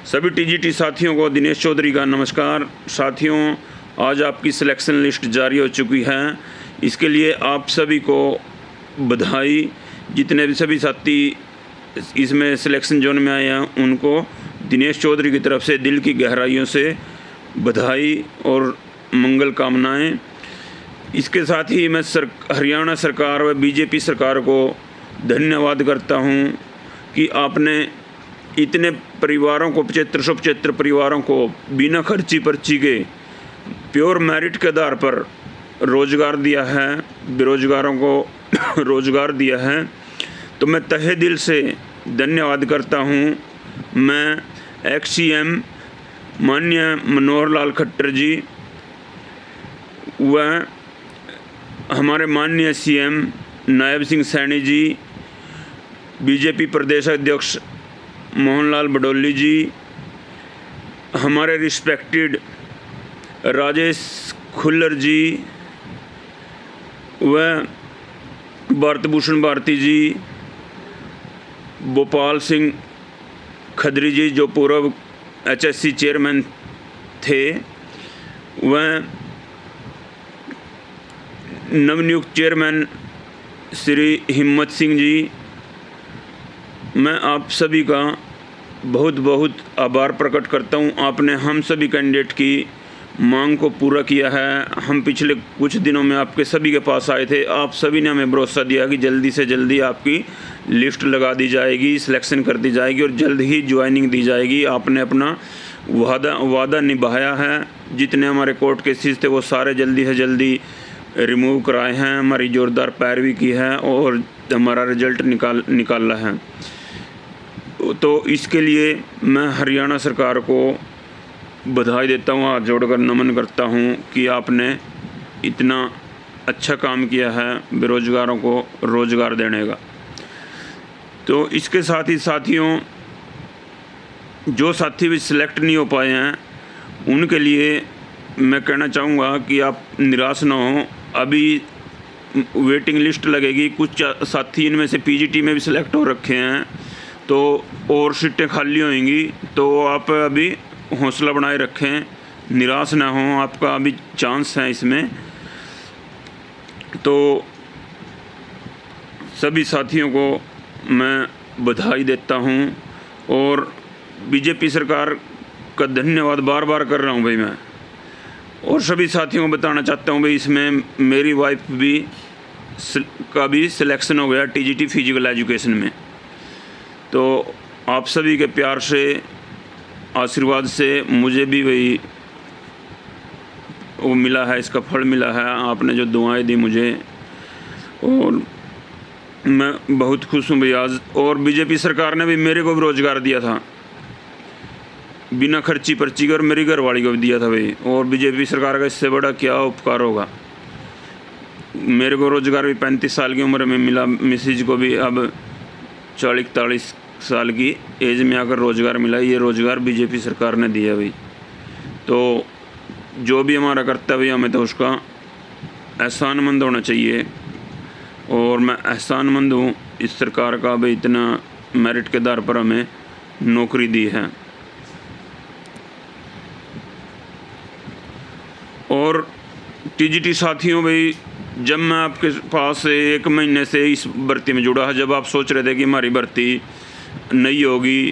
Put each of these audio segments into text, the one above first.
सभी टीजीटी साथियों को दिनेश चौधरी का नमस्कार। साथियों, आज आपकी सिलेक्शन लिस्ट जारी हो चुकी है। इसके लिए आप सभी को बधाई। जितने भी सभी साथी इसमें सिलेक्शन जोन में आए हैं उनको दिनेश चौधरी की तरफ से दिल की गहराइयों से बधाई और मंगल कामनाएं। इसके साथ ही मैं हरियाणा सरकार व बीजेपी सरकार को धन्यवाद करता हूं कि आपने इतने परिवारों को 7575 परिवारों को बिना खर्ची पर्ची के प्योर मेरिट के आधार पर रोज़गार दिया है, बेरोजगारों को रोज़गार दिया है। तो मैं तहे दिल से धन्यवाद करता हूं। मैं एक्स-CM माननीय मनोहर लाल खट्टर जी व हमारे माननीय CM नायब सिंह सैनी जी, बीजेपी प्रदेश अध्यक्ष मोहनलाल बडोली जी, हमारे रिस्पेक्टेड राजेश खुल्लर जी व भारत भूषण भारती जी, भोपाल सिंह खदरी जी जो पूर्व HSC चेयरमैन थे, व नवनियुक्त चेयरमैन श्री हिम्मत सिंह जी, मैं आप सभी का बहुत बहुत आभार प्रकट करता हूं। आपने हम सभी कैंडिडेट की मांग को पूरा किया है। हम पिछले कुछ दिनों में आपके सभी के पास आए थे। आप सभी ने हमें भरोसा दिया कि जल्दी से जल्दी आपकी लिस्ट लगा दी जाएगी, सिलेक्शन कर दी जाएगी और जल्द ही ज्वाइनिंग दी जाएगी। आपने अपना वादा निभाया है। जितने हमारे कोर्ट केसेस थे वो सारे जल्दी से जल्दी रिमूव कराए हैं। हमारी ज़ोरदार पैरवी की है और हमारा रिजल्ट निकाला है। तो इसके लिए मैं हरियाणा सरकार को बधाई देता हूँ, हाथ जोड़कर नमन करता हूँ कि आपने इतना अच्छा काम किया है बेरोजगारों को रोज़गार देने का। तो इसके साथ ही साथियों, जो साथी भी सिलेक्ट नहीं हो पाए हैं उनके लिए मैं कहना चाहूँगा कि आप निराश ना हो। अभी वेटिंग लिस्ट लगेगी। कुछ साथी इनमें से PGT में भी सिलेक्ट हो रखे हैं तो और सीटें खाली होंगी। तो आप अभी हौसला बनाए रखें, निराश ना हों, आपका अभी चांस है इसमें। तो सभी साथियों को मैं बधाई देता हूं और बीजेपी सरकार का धन्यवाद बार बार कर रहा हूं भाई मैं। और सभी साथियों को बताना चाहता हूं भाई, इसमें मेरी वाइफ का भी सिलेक्शन हो गया TGT फिजिकल एजुकेशन में। तो आप सभी के प्यार से, आशीर्वाद से मुझे भी वही वो मिला है, इसका फल मिला है। आपने जो दुआएं दी मुझे और मैं बहुत खुश हूँ भाई आज। और बीजेपी सरकार ने भी मेरे को भी रोज़गार दिया था बिना खर्ची पर्ची कर, मेरी घरवाली को भी दिया था भाई। और बीजेपी सरकार का इससे बड़ा क्या उपकार होगा। मेरे को रोज़गार भी 35 साल की उम्र में मिला, मिसेज को भी अब 40-41 साल की एज में आकर रोज़गार मिला। ये रोज़गार बीजेपी सरकार ने दिया भाई। तो जो भी हमारा कर्तव्य हमें तो उसका एहसानमंद होना चाहिए और मैं एहसानमंद हूँ इस सरकार का भाई, इतना मेरिट के आधार पर हमें नौकरी दी है। और TGT साथियों भाई, जब मैं आपके पास 1 महीने से इस भर्ती में जुड़ा है, जब आप सोच रहे थे कि हमारी भर्ती नहीं होगी,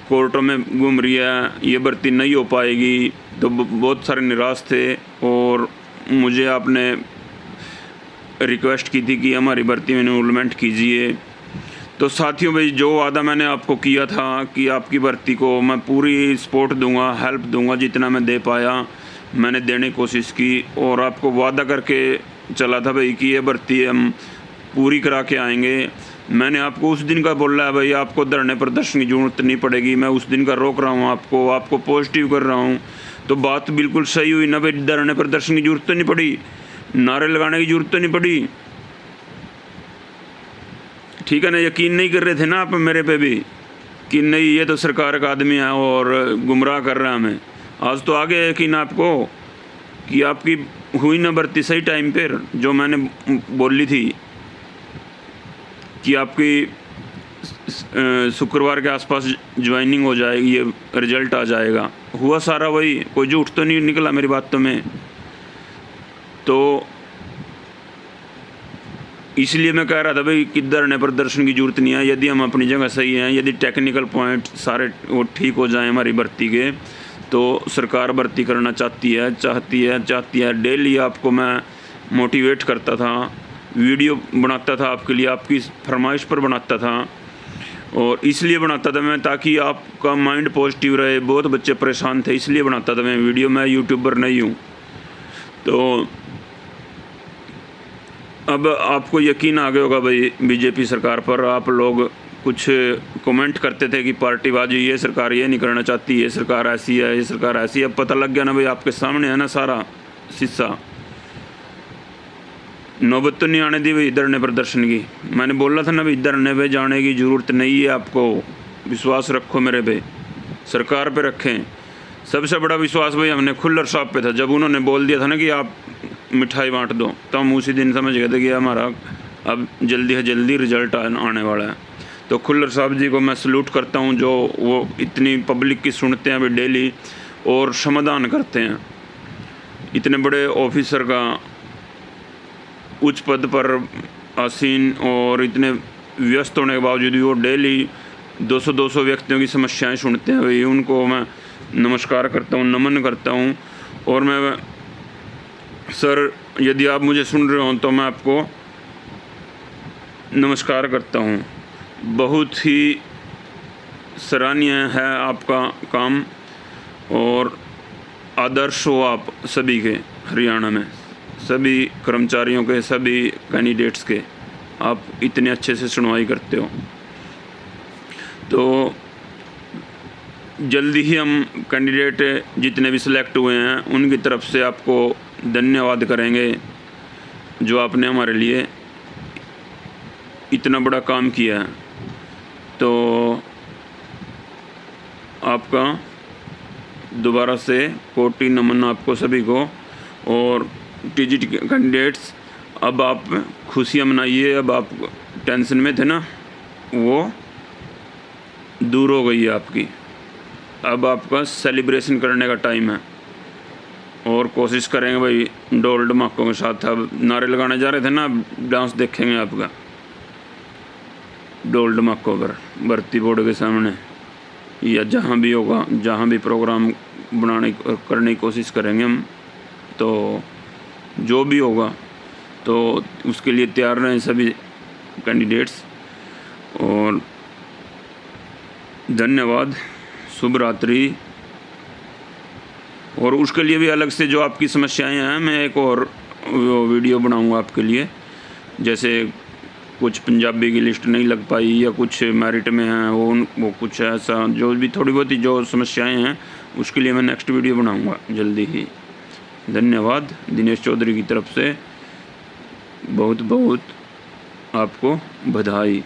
कोर्टों में घूम रही है, ये भर्ती नहीं हो पाएगी, तो बहुत सारे निराश थे। और मुझे आपने रिक्वेस्ट की थी कि हमारी भर्ती में इनरोलमेंट कीजिए। तो साथियों भाई, जो वादा मैंने आपको किया था कि आपकी भर्ती को मैं पूरी सपोर्ट दूंगा, हेल्प दूंगा, जितना मैं दे पाया मैंने देने की कोशिश की। और आपको वादा करके चला था भाई कि ये भर्ती हम पूरी करा के आएंगे। मैंने आपको उस दिन का बोला है भाई, आपको धरने प्रदर्शन की जरूरत नहीं पड़ेगी। मैं उस दिन का रोक रहा हूँ, आपको पॉजिटिव कर रहा हूँ। तो बात बिल्कुल सही हुई ना भाई, धरने प्रदर्शन की जरूरत तो नहीं पड़ी, नारे लगाने की जरूरत तो नहीं पड़ी, ठीक है ना। यकीन नहीं कर रहे थे ना आप मेरे पे भी कि नहीं ये तो सरकार का आदमी है और गुमराह कर रहा है हमें। आज तो आ गया यकीन आपको कि आपकी हुई ना भर्ती सही टाइम पर। जो मैंने बोली थी कि आपकी शुक्रवार के आसपास ज्वाइनिंग हो जाएगी, ये रिज़ल्ट आ जाएगा। हुआ सारा वही, कोई झूठ तो नहीं निकला मेरी बातों में। तो इसलिए मैं कह रहा था भाई कि धरने प्रदर्शन की जरूरत नहीं है। यदि हम अपनी जगह सही हैं, यदि टेक्निकल पॉइंट सारे वो ठीक हो जाएं हमारी भर्ती के, तो सरकार भर्ती करना चाहती है। डेली आपको मैं मोटिवेट करता था, वीडियो बनाता था आपके लिए, आपकी फरमाइश पर बनाता था। और इसलिए बनाता था मैं ताकि आपका माइंड पॉजिटिव रहे। बहुत बच्चे परेशान थे, इसलिए बनाता था मैं वीडियो। मैं यूट्यूबर नहीं हूँ। तो अब आपको यकीन आ गया होगा भाई बीजेपी सरकार पर। आप लोग कुछ कमेंट करते थे कि पार्टीबाजी, ये सरकार ये नहीं करना चाहती, ये सरकार ऐसी है, ये सरकार ऐसी है। अब पता लग गया ना भाई, आपके सामने है ना सारा शीशा। नौबत तो नहीं आने दी भाई धरने प्रदर्शन की। मैंने बोला था ना भाई, धरने पे जाने की ज़रूरत नहीं है आपको। विश्वास रखो मेरे पे, सरकार पे रखें। सबसे बड़ा विश्वास भाई हमने खुल्लर साहब पे था। जब उन्होंने बोल दिया था ना कि आप मिठाई बांट दो, तो हम उसी दिन समझ गए थे कि हमारा अब जल्दी से जल्दी रिजल्ट आने वाला है। तो खुल्लर साहब जी को मैं सल्यूट करता हूँ, जो वो इतनी पब्लिक की सुनते हैं भाई डेली और समाधान करते हैं। इतने बड़े ऑफिसर का उच्च पद पर आसीन और इतने व्यस्त होने के बावजूद भी वो डेली 200 व्यक्तियों की समस्याएं सुनते हैं भाई। उनको मैं नमस्कार करता हूँ, नमन करता हूँ। और मैं सर, यदि आप मुझे सुन रहे हो तो मैं आपको नमस्कार करता हूँ। बहुत ही सराहनीय है आपका काम और आदर्श हो आप सभी के, हरियाणा में सभी कर्मचारियों के, सभी कैंडिडेट्स के। आप इतने अच्छे से सुनवाई करते हो। तो जल्दी ही हम कैंडिडेट जितने भी सिलेक्ट हुए हैं उनकी तरफ से आपको धन्यवाद करेंगे, जो आपने हमारे लिए इतना बड़ा काम किया है। तो आपका दोबारा से कोटि नमन आपको सभी को। और टीजीटी कैंडिडेट्स, अब आप खुशियाँ मनाइए। अब आप टेंशन में थे ना, वो दूर हो गई है आपकी। अब आपका सेलिब्रेशन करने का टाइम है। और कोशिश करेंगे भाई ढोल ढमाकों के साथ। अब नारे लगाने जा रहे थे ना, अब डांस देखेंगे आपका ढोल ढमाकों पर, भर्ती बोर्ड के सामने या जहाँ भी होगा, जहाँ भी प्रोग्राम करने की कोशिश करेंगे हम। तो जो भी होगा तो उसके लिए तैयार रहें सभी कैंडिडेट्स। और धन्यवाद, शुभ रात्रि। और उसके लिए भी अलग से जो आपकी समस्याएं हैं, मैं एक और वीडियो बनाऊंगा आपके लिए। जैसे कुछ पंजाबी की लिस्ट नहीं लग पाई या कुछ मेरिट में हैं, वो कुछ ऐसा जो भी थोड़ी बहुत ही जो समस्याएं हैं, उसके लिए मैं नेक्स्ट वीडियो बनाऊंगा जल्दी ही। धन्यवाद। दिनेश चौधरी की तरफ से बहुत बहुत आपको बधाई।